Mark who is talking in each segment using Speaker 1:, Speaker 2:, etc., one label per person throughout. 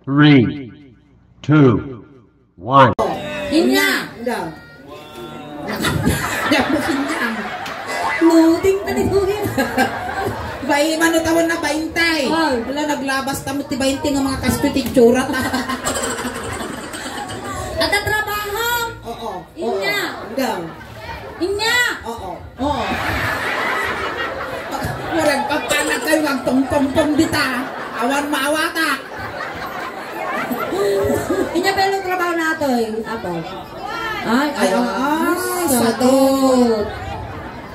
Speaker 1: 3, 2, 1.
Speaker 2: Inya!
Speaker 3: Daw. Daw mo sinyang.
Speaker 2: Loading na nituhin.
Speaker 3: Bay, mano tawon na 20.
Speaker 2: Ay.
Speaker 3: Wala, naglabas tamo ti 20 ng mga kaspiting tsurat.
Speaker 2: At ang trabaho!
Speaker 3: Oo.
Speaker 2: Inya!
Speaker 3: Daw.
Speaker 2: Inya!
Speaker 3: Oo. Oo. Murag papanag kayo ang tong-tong-tong dita. Awan maawata.
Speaker 2: Inya ba yung trabaho nato eh? Apo? Ay,
Speaker 3: sagot.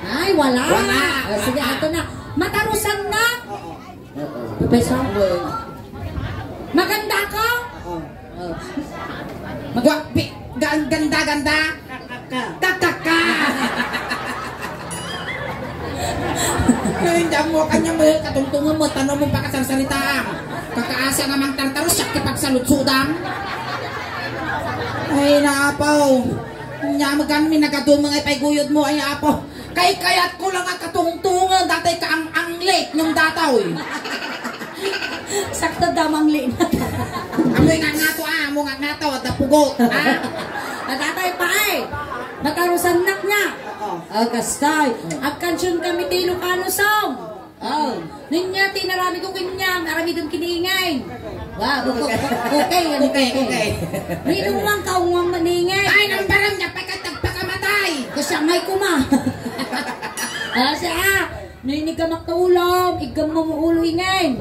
Speaker 2: Ay, wala.
Speaker 3: Wala.
Speaker 2: Sige, ato na. Matarusan na.
Speaker 3: Oo.
Speaker 2: Professor. Maganda ko?
Speaker 3: Oo. Ganda-ganda. Kakaka. Hindi mo kanya mo katungtungan mo, tanong mo pa kasarsalita. Kakaasa nga mang tartaros, siya kipagsalutsudam. Ay, naapaw. Nyamagan mi nagadun mga ipayguyod mo, ay naapaw. Kayat ko lang ang katungtungan, datay ka ang late nung dataw.
Speaker 2: Sakto damang lin.
Speaker 3: Amoy nga nga to, amo nga nga to, at napugot.
Speaker 2: Natatay pa eh. Matarusan nak niya. Kastay. At kansyon kami ti Ilocano song. Ninya tinarami ko kanya, marami doon kiniingay. Wow, okay. Ninuwang kaungwang maningay.
Speaker 3: Ay, nang baram niya, pagkatagpakamatay.
Speaker 2: Kasangay ko ma. Siya, ninig ka maktaulong, igam mo mo ulo ingay.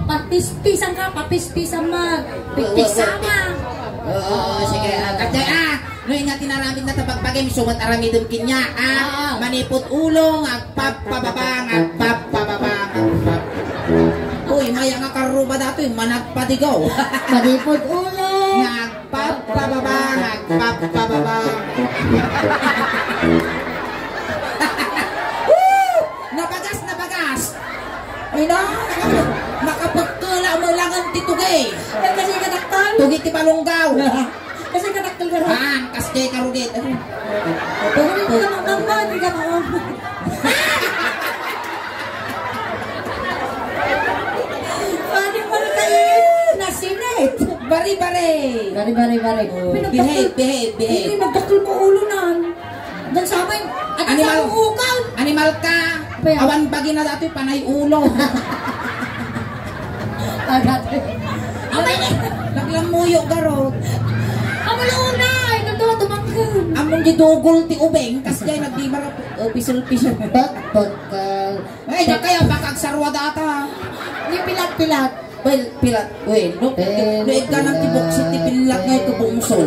Speaker 2: Papispisan ka, papispisan mag. Pipisama.
Speaker 3: Oo, sige. Kaya, noy nga tinaramid na tabagpagay, sumat aramidon kinya. Manipot ulong, agpapababang, agpapababang, agpap. Uy, maya nga karuba dato, managpadigaw.
Speaker 2: Manipot ulong.
Speaker 3: Agpapababang, agpapababang. Nabagas. Ay na, makapagkala mo lang ang titugay.
Speaker 2: Kasi kataktal.
Speaker 3: Tugit ti balonggaw.
Speaker 2: Kasi kataktal ka rin.
Speaker 3: Kasjay karugit.
Speaker 2: Tugit ka magamba, hindi ka mawa. Paano mo na kayo nasinit?
Speaker 3: Bari-bari.
Speaker 2: Bari.
Speaker 3: Behave.
Speaker 2: Hindi, nagtakal mo ulo nan. Dan sa amin, at
Speaker 3: Animal.
Speaker 2: sa ukal.
Speaker 3: Animal ka. Awan bagi na dato'y panay ulo.
Speaker 2: Amay ni.
Speaker 3: Naglamuyo garot.
Speaker 2: Amalunay. Nagdala tumangkin.
Speaker 3: Among gidugol ti ubeng. Kasjay nagdibara. Pisil-pisil. Ay, da kaya bakag sarwa data.
Speaker 2: Ni pilat-pilat.
Speaker 3: Well, pilat. Well, no. Luig ka ng tibok si tipilat ngay tubungso.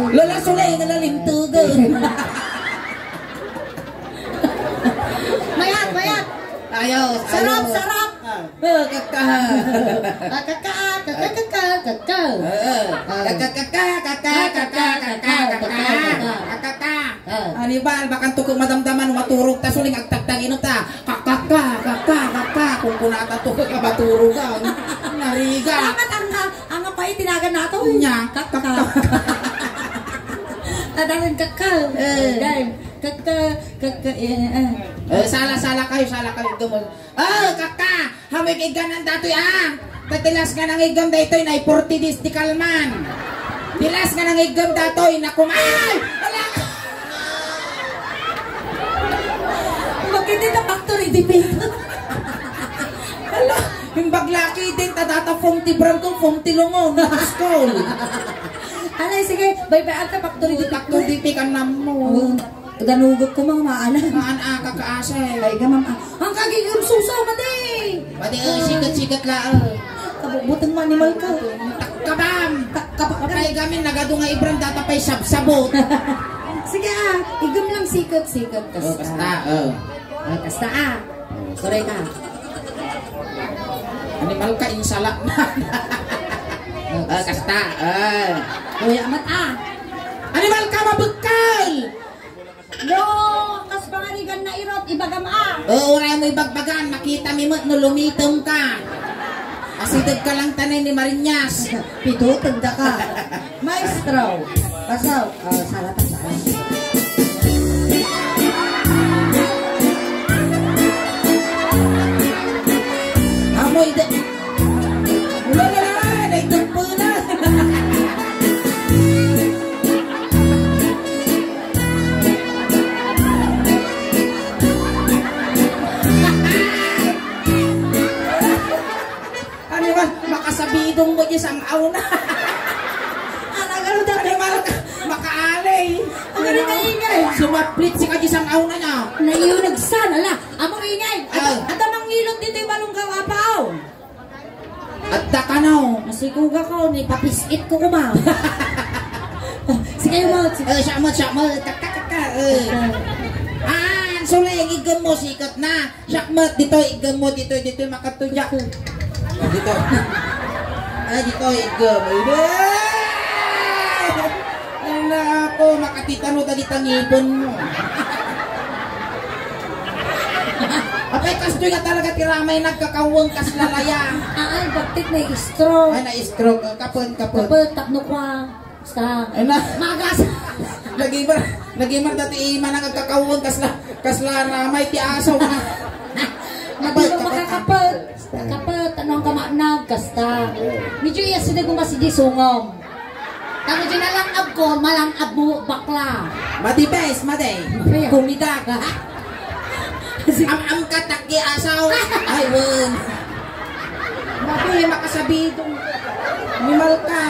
Speaker 3: Lola sulay nga nalimtugan.
Speaker 2: Mayat.
Speaker 3: Ayaw.
Speaker 2: Sarap.
Speaker 3: Kaka. Anibal, bakan tukong madamdaman maturog ta suling agtagtagin ta. Kaka. Kung kunata tukong maturog ka. Nariga.
Speaker 2: Dapat ang apay tinagan nato.
Speaker 3: Nya,
Speaker 2: Kaka. Tadagan kaka.
Speaker 3: Sala kayo gumol. Kaka, hamig iganan datoy Tatilas nga nang igam datoy na 40 days di kalman. Tilas nga nang igam datoy na kumay. Wala.
Speaker 2: Magkita na factory dipin.
Speaker 3: Wala. Yung baglaki din tadata fomti brangko fomti lungon na school.
Speaker 2: Alay, sige, bye-bye ka factory dipin.
Speaker 3: Factory di kan namo.
Speaker 2: Ganugot ko mga maanan.
Speaker 3: Kakaasay.
Speaker 2: Ay, gamang ang kagiging suso, madi!
Speaker 3: Pati sikat-sikat la.
Speaker 2: Kabubutang manimal ka.
Speaker 3: Takabam. Kapag gamin nagado nga ibrang data pa'y sabsabot.
Speaker 2: Sige igam lang sikat-sikat. Kasta Sorry ka.
Speaker 3: Animal ka insala na. Kasta.
Speaker 2: Kuya amat
Speaker 3: Animal ka mabagkal.
Speaker 2: No, kas panganigan na irot, ibagam
Speaker 3: Uray mo ibagbagan, makita mi mo no lumitom ka. Asidag ka lang tanay ni Marinyas.
Speaker 2: Pito, tagda ka. Maestro. Kasaw. Salat.
Speaker 3: Amoy de. Wala sang auna.
Speaker 2: Ano dati?
Speaker 3: Makaalay.
Speaker 2: Ang ganun na ingay.
Speaker 3: Sumaplit si kaji sang auna niya.
Speaker 2: Naiunagsan, ala. Among ingay. At amang ilot dito yung balunggaw apaw.
Speaker 3: At ka no.
Speaker 2: Nasikuga ko, ni papisit ko kumaw. Sige mo.
Speaker 3: Siya mo. Kaka. Suleng, igam mo, sikat na. Siakmat, dito, igam mo, dito, makatujak. Dito. Dito, igam. Ala ako, makatitano tadi tangipon mo. Apay, kastoy nga talaga tiramay nagkakawang kaslalaya.
Speaker 2: Ay, bakit na stroke.
Speaker 3: Ay, na-stroke. Kapon.
Speaker 2: Takno kwa. Basta.
Speaker 3: Ay na.
Speaker 2: Magas.
Speaker 3: Nagimar dati ima nagkakawang kaslamay ti asaw na.
Speaker 2: Mabalo makakapot. Kapot, anong kamanag, kasta. Medyo iya sila kung kasi di sungong. Kano di nalangab ko, malangab mo bakla.
Speaker 3: Matibes, maday.
Speaker 2: Kumida ka.
Speaker 3: Am katak di asaw. Ay, wun. Mabi, makasabi itong mimal ka.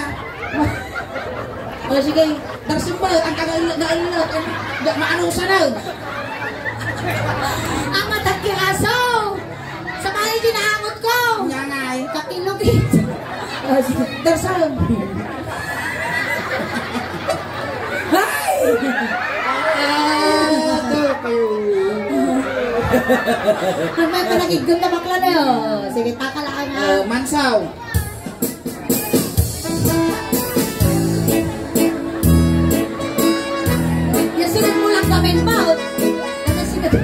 Speaker 3: O sige, darsimbal, ang kagailat, maano sa lang.
Speaker 2: Ang mataki aso! Sa bahay ginahangot ko!
Speaker 3: Nyangay.
Speaker 2: Kakilugit!
Speaker 3: Darsal. Hay!
Speaker 2: May panagigod na bakla na yun. Sige, takalaan nga.
Speaker 3: Mansaw.
Speaker 2: Yasinag mo lang kami mouth. Ano sinag?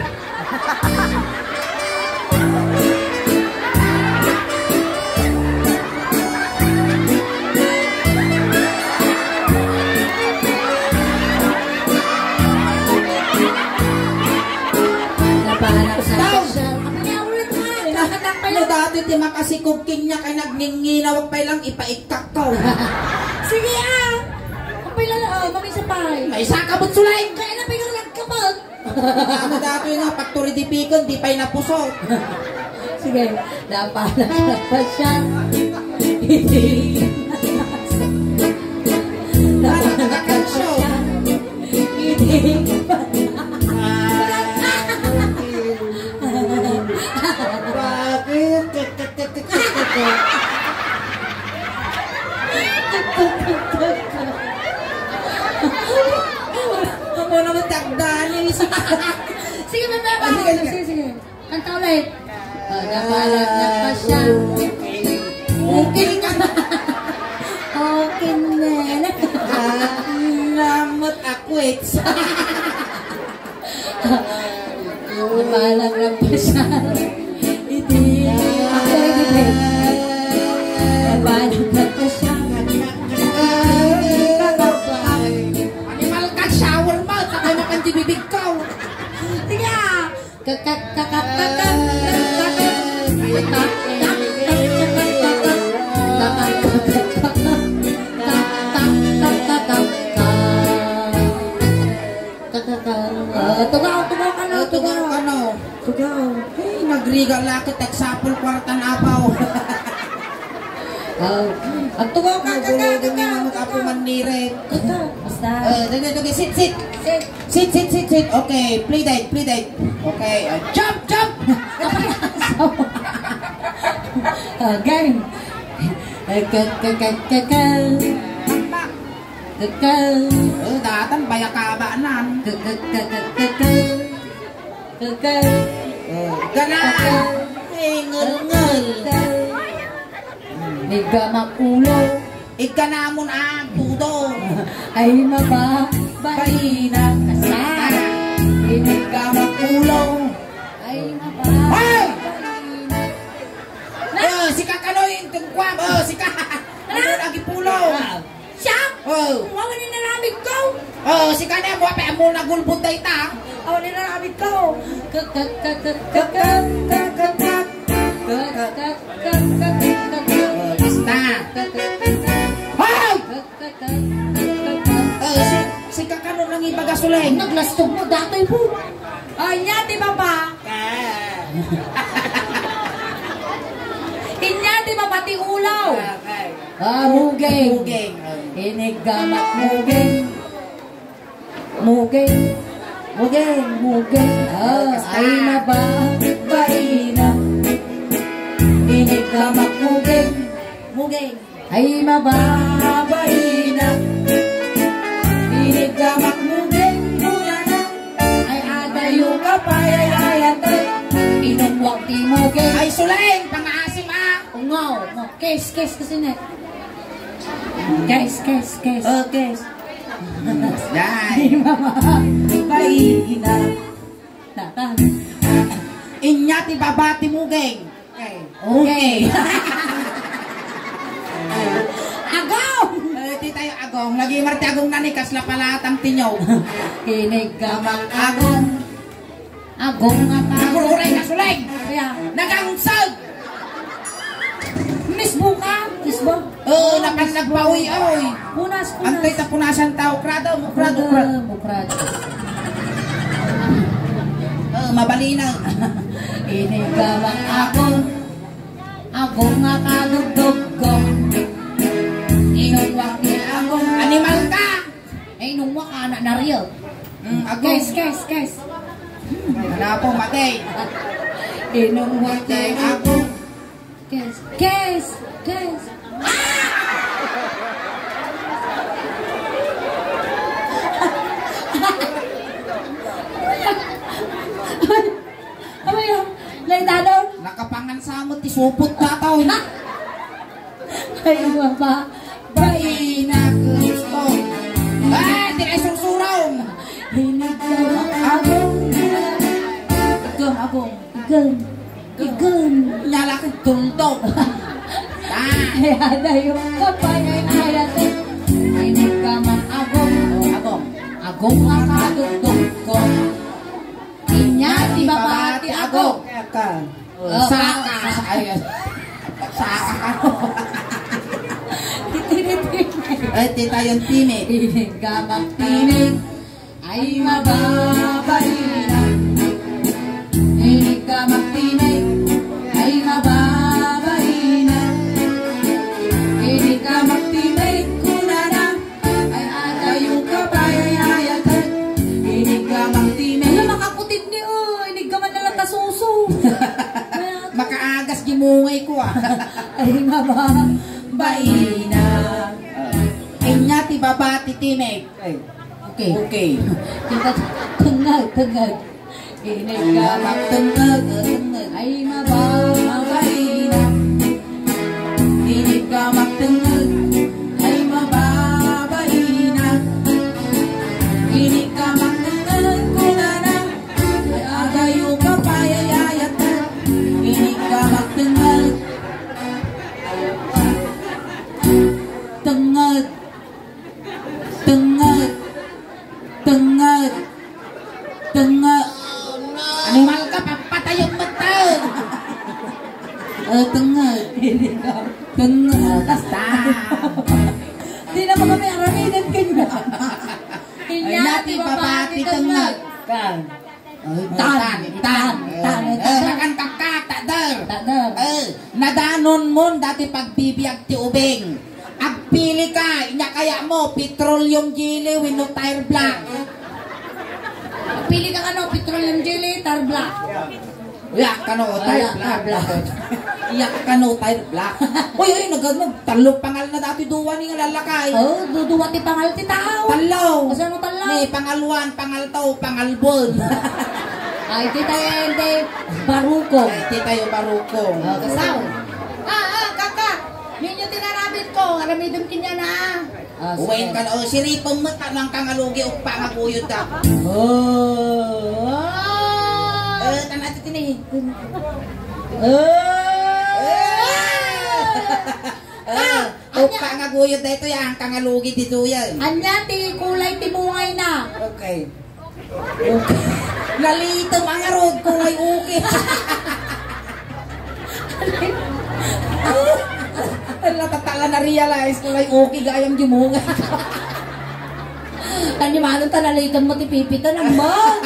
Speaker 3: Dati ti makasikugking niya kay nagninginawag pa lang ipaikak ko.
Speaker 2: Sige Kapay lang, makisapay.
Speaker 3: May sakabot sulay.
Speaker 2: Kaya na pa yung nagkapag.
Speaker 3: Ano dati nga, factory di pikon, di pa'y napusok.
Speaker 2: Sige, napalak pa siya. Hindi. Napalak pa siya. Hindi.
Speaker 3: Ako naman tagdanin.
Speaker 2: Sige, sige. Kanta ulit. Napalak na pa siya. Okay ka na. Okay na.
Speaker 3: Namot ako
Speaker 2: Napalak na pa siya. Hindi. Napalak na pa siya.
Speaker 3: Animal ka, shower mo. Takay na kang dibibig ka.
Speaker 2: Sige.
Speaker 3: Tugaw ka no. Tugaw. Hey, nagriga lakit tagsapol kwartan apaw.
Speaker 2: Ang tugaw ka.
Speaker 3: Apo manire.
Speaker 2: Basta.
Speaker 3: Dagi, sit. Okay, play date. Okay, jump.
Speaker 2: Game.
Speaker 3: Datan bayakabaanan. Gana. Ngel.
Speaker 2: Niga makulo.
Speaker 3: Ika namon ang tudo.
Speaker 2: Ay mababay na kasar.
Speaker 3: Ika makulo.
Speaker 2: Ay mababay na.
Speaker 3: Si kakanoy tungkwam. Si ano lagi pulo.
Speaker 2: Siya?
Speaker 3: Oh.
Speaker 2: Wawa ni naramid ko.
Speaker 3: Si kanay mo pa mo nagulbod day ta.
Speaker 2: Wawa ni naramid ko.
Speaker 3: Basta. Hoy! Si kakano lang ibagasuleng.
Speaker 2: Naglastog mo datoy po. Ay niya, di ba ba? Inya, di ba pati ulaw? Mugeng.
Speaker 3: Mugeng.
Speaker 2: Inigamak mugeng. Mugeng. Mugeng. Ay mababay na. Inigamak mugeng. Ay mababay na. Inigamak mugeng. Muna na. Ay adayo ka pa. Ay ayatay. Inumwak ti mugeng.
Speaker 3: Ay suleng, pang-aasim
Speaker 2: Ungaw. Kes kasi na. Kes.
Speaker 3: Kes. Dai.
Speaker 2: Ay mababay na. Tatan.
Speaker 3: Inya ti babati mugeng.
Speaker 2: Okay. Agong!
Speaker 3: Ti tayo agong. Lagi marti agong nanikas la palatang tinyaw.
Speaker 2: Inigamak agong. Agong at agong.
Speaker 3: Uray ka suleng.
Speaker 2: Kaya,
Speaker 3: Nagangsag.
Speaker 2: misbo ka. Misbo.
Speaker 3: Napan nagpawi oy.
Speaker 2: Punas.
Speaker 3: Antay ta punasan tao. Krado.
Speaker 2: Bukrado.
Speaker 3: Mabalinaw.
Speaker 2: Inigamak agong. Agong at agong. Inungwak ni agong.
Speaker 3: Animal ka.
Speaker 2: Inungwak anak na real.
Speaker 3: Agong.
Speaker 2: Kes.
Speaker 3: Ano po matay?
Speaker 2: Inungwak ni
Speaker 3: Matay
Speaker 2: agong.
Speaker 3: agong.
Speaker 2: Kes. Ano yun? Laitadon?
Speaker 3: Nakapangan sa mo ti supot ka tao.
Speaker 2: Ay, baba.
Speaker 3: Baina gusto. Di ay sursuraw.
Speaker 2: Hinagdamak agong.
Speaker 3: Agong.
Speaker 2: Igan.
Speaker 3: Nyala ka tuldok.
Speaker 2: Ay, ada yung kapay ay ayatin. Hinagdamak agong. Agong ang kadugdugkong. Inya, di babati agong.
Speaker 3: Saka. Saka ka. Ay, tita yung tinig.
Speaker 2: Inigamak tinig ay mababay na. Inigamak tinig ay mababay na. Inigamak tinig kuna na ay adayo ka ba ay ayatan. Inigamak tinig. Ano makakutid ni inigaman na lang tasuso.
Speaker 3: Makaagas gimungay ko
Speaker 2: Ay mababay na.
Speaker 3: Inya ti babati tinig. Okay.
Speaker 2: Kita tengag. Inigamak tengag. Ay mababay na. Inigamak tengag. Ay mababay na. Inigamak tengag kuna na. Ay agayo ka pa ayayat na. Inigamak tengag. Tengag.
Speaker 3: Animal ka, papatay yung mata.
Speaker 2: Tengag.
Speaker 3: Basta.
Speaker 2: Di na kami araminan kanya.
Speaker 3: Inyati babati tengag.
Speaker 2: Tan.
Speaker 3: Makan kakak, takder.
Speaker 2: Takder.
Speaker 3: Nadanon mo dati pagbibiyag ti ubing. Agpili ka, inya kaya mo, petroleum jelly, wino tire black.
Speaker 2: Pili ka petroleum jelly, tar black.
Speaker 3: Iyak ka no, tire black. Iyak ka no, tire black. Uy, nagtalog pangal na dati duwa ni nga lalakay.
Speaker 2: Duduwa ti pangal ti tao.
Speaker 3: Talaw.
Speaker 2: Kasi ano talaw?
Speaker 3: Ni pangaluan, pangaltaw, pangalbon.
Speaker 2: Ay, tita hindi. Baruko.
Speaker 3: Ay, tita yung baruko.
Speaker 2: Kasaw. Kaka. Ninyo tinarabit ko. Aramidon kinya na.
Speaker 3: Uwain ka na, siripong mata ng kangalugi o pangaguyod ka. Tanati tini. O pangaguyod na ito yan, kangalugi dito yan.
Speaker 2: Anya, ti kulay timungay na.
Speaker 3: Okay. Lalito mga rod, kulay uki. Natatala na realize kulay uki gayang jumungay.
Speaker 2: Kanya manong tanalikan mo ti pipita naman.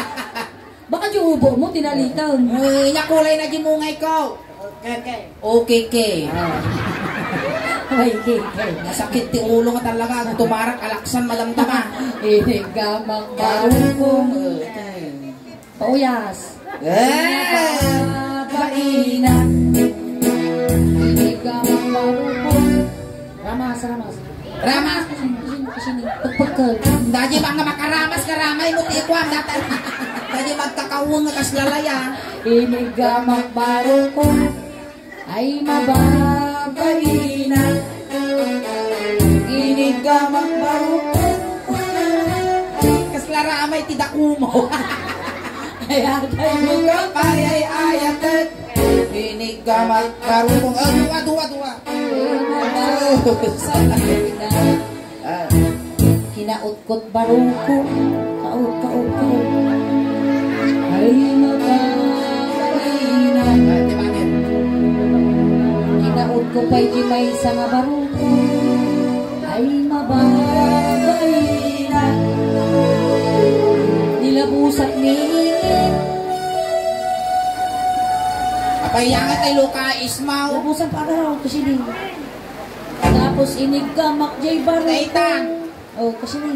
Speaker 2: Baka yung ubo mo tinalikan.
Speaker 3: Uy, kulay na jumungay ko. Okay.
Speaker 2: Ay, kikay.
Speaker 3: Nasakit ti ulo nga talaga. Tumarak alaksan malamdama.
Speaker 2: Inigamang barukong. Pauyas. Kainan. Inigamang barukong. Ramas.
Speaker 3: Ramas.
Speaker 2: Kasini. Pagpagkal.
Speaker 3: Dadi mga makaramas karamay mo ti ikwam datan. Dadi magkakawang nga kaslalaya.
Speaker 2: Inigamang barukong. Ay mababainan.
Speaker 3: Inigamang barukong. Kaslaramay ti dakumo.
Speaker 2: Ayatay mo
Speaker 3: Kapay ay ayatet. Inigamang barukong. Duwa.
Speaker 2: Kinautkot barukong. Kaut. Ay mababainan. Kinaut ko pa'y may sa nga barukong. Ay mababainan. Nilabusak ni
Speaker 3: Payangat ay Luka Ismaw.
Speaker 2: Nilabusak pa araw kasi ni. Tapos inigamak jay barukong.
Speaker 3: Taitang.
Speaker 2: Oh, kasi ni.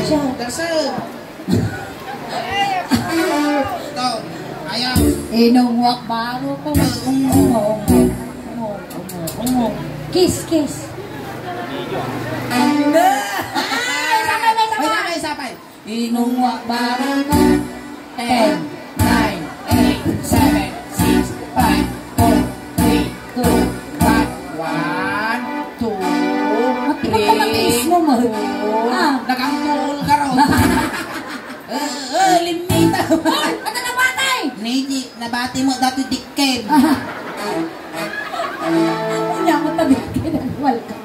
Speaker 2: Siya.
Speaker 3: Dasal. Ito. Ayaw.
Speaker 2: Inungwak barukong. Kiss.
Speaker 3: Sabay.
Speaker 2: Inungwak barukong. 10, 9, 8, 7, 6, 5, 4, 3, 2, 1, 2, 3, mo, mahal.
Speaker 3: Nagangtul ka raw. Limita.
Speaker 2: Ano na batay?
Speaker 3: Niji, nabati mo dati dikkem.
Speaker 2: Una ko tabi kinanwal ka.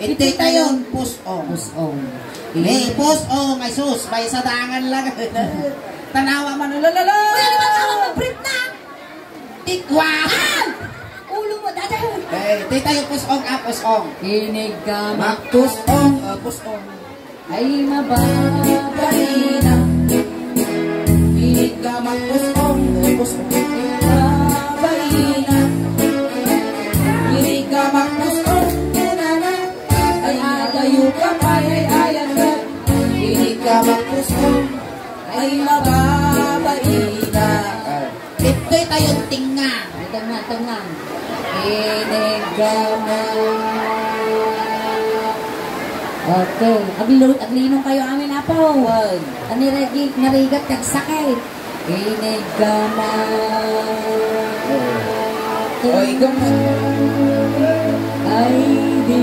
Speaker 3: Ito tayon, pusong.
Speaker 2: Pusong.
Speaker 3: Pusong, ay sus, may sadangan lang. Tanawa man, lalala.
Speaker 2: Wala naman ka mag-brief na.
Speaker 3: Tikwa.
Speaker 2: Ulo mo, dada.
Speaker 3: Ito tayo, pusong, pusong.
Speaker 2: Inigamak
Speaker 3: Pusong, pusong.
Speaker 2: ay mababainan.
Speaker 3: Inigamak pusong, pusong.
Speaker 2: Mababainan.
Speaker 3: Inigamak pusong.
Speaker 2: Ay agayo ka pa ay ayan ka.
Speaker 3: Inigamak pusong.
Speaker 2: Ay mababainan.
Speaker 3: Ito'y tayong tinga.
Speaker 2: Tanga. Inigamak. Okay. Aglinong kayo amin apo. Narigat kag sakit. Inigamak.
Speaker 3: Oy, gamot.
Speaker 2: Ay di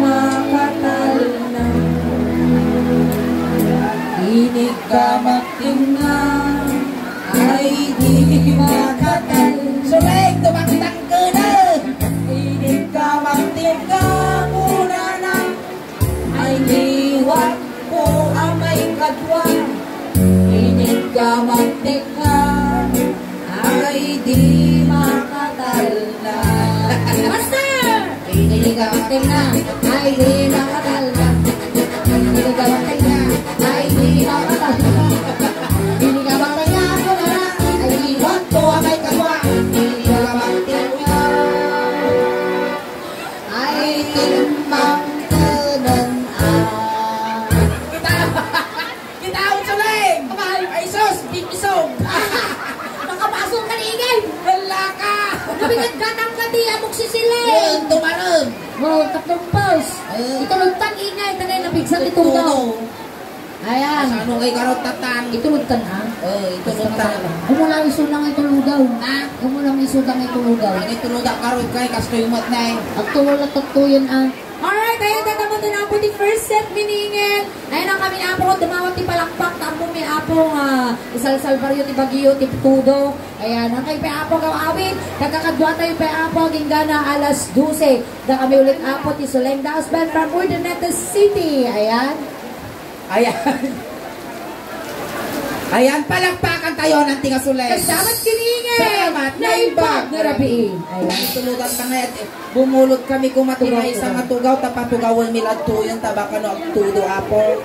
Speaker 2: makatal na. Inigamak tingnan. Ay di makatal.
Speaker 3: Suleg, tumakitang ka na.
Speaker 2: Inigamak tingnan. Una na. Ay liwat po ang may kadwa. Inigamak tingnan. Ay di makatal na. Master! Inigamak tingnan. Ay di makatal na. Inigamak tingnan. Ay di makatal na. Inigamak tingnan. Ay liwat po ang may kadwa. Inigamak tingnan. Ay timbang kanan
Speaker 3: Kita ako suleg. Ay sus, bimisog.
Speaker 2: Nakapasok ka ligay!
Speaker 3: Wala ka.
Speaker 2: Nabigad-gatang ka di amok si Silay!
Speaker 3: Yun, tumarog.
Speaker 2: Oh, tatlong paus! Itulog tan ingay, tanay nabigsan itong daw! Ayan!
Speaker 3: Ano kay karot tatan?
Speaker 2: Itulog tan ha?
Speaker 3: Itulog ta.
Speaker 2: Umulang isulang itulog daw!
Speaker 3: Ha?
Speaker 2: Umulang isulang itulog daw!
Speaker 3: Ano itulog ang karot kay kastoyumot na eh.
Speaker 2: Agtuwal at tagtuyan ah! Alright, ayan tataman din po di first set miningin. Ayan ang kami na po, dumawat ti palakpak, tampo may apong isal-sal baryo ti bagyo, ti tudo. Ayan, ang kay Peapo gawawin, nagkakadwa tayo Peapo, ginggana alas 12. Da kami ulit apo ti Solenda Band from Urdaneta City. Ayan.
Speaker 3: Ayan, palakpakan tayo ng tinga sulay.
Speaker 2: Salamat kiningin.
Speaker 3: Salamat,
Speaker 2: naibag na rabi. Ayan.
Speaker 3: Tulugan pa nga, bumulot kami kumatinay sa matugaw, tapatugawan milad tuyon, tabaka no, tudo apo.